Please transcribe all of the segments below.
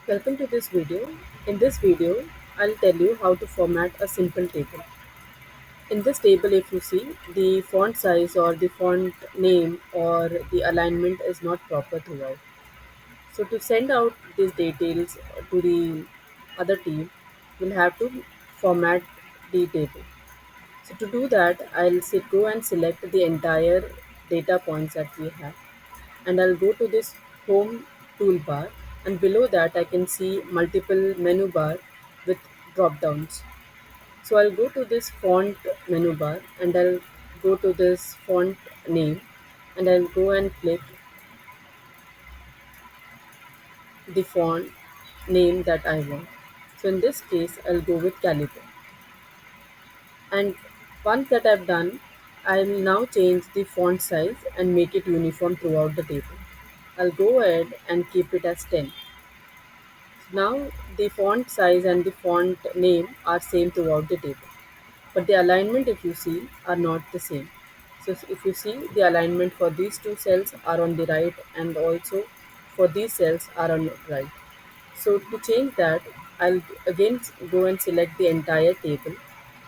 Welcome to this video. In this video, I'll tell you how to format a simple table. In this table, if you see, the font size or the font name or the alignment is not proper throughout. So to send out these details to the other team, we'll have to format the table. So to do that, go and select the entire data points that we have, and I'll go to this home toolbar, and below that I can see multiple menu bar with drop downs. So I'll go to this font menu bar, and I'll go to this font name, and I'll go and click the font name that I want. So in this case, I'll go with Caliber. And once that I've done, I'll now change the font size and make it uniform throughout the table. I'll go ahead and keep it as 10. Now the font size and the font name are same throughout the table, but the alignment, if you see, are not the same. So if you see, the alignment for these two cells are on the right, and also for these cells are on the right. So to change that, I'll again go and select the entire table,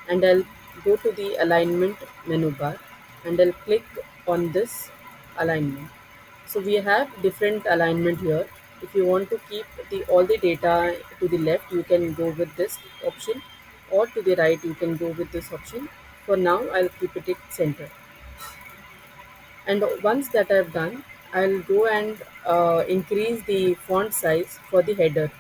and I'll go to the alignment menu bar, and I'll click on this alignment. So we have different alignment here. If you want to keep the all the data to the left, you can go with this option, or to the right, you can go with this option. For now, I'll keep it at center. And once that I've done, I'll go and increase the font size for the header.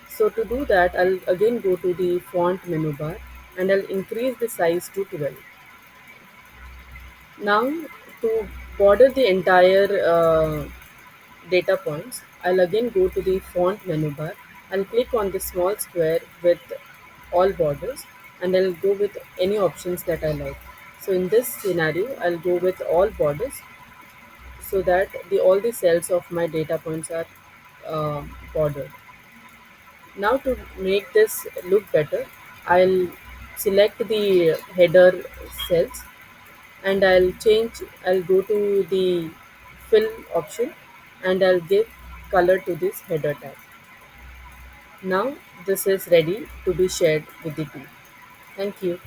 So to do that, I'll again go to the font menu bar, and I'll increase the size to 12. Now to border the entire data points, I'll again go to the font menu bar. I'll click on the small square with all borders, and I'll go with any options that I like. So in this scenario, I'll go with all borders, so that the all the cells of my data points are bordered. Now to make this look better, I'll select the header cells, and I'll go to the fill option, and I'll give color to this header tag. Now this is ready to be shared with the team. Thank you.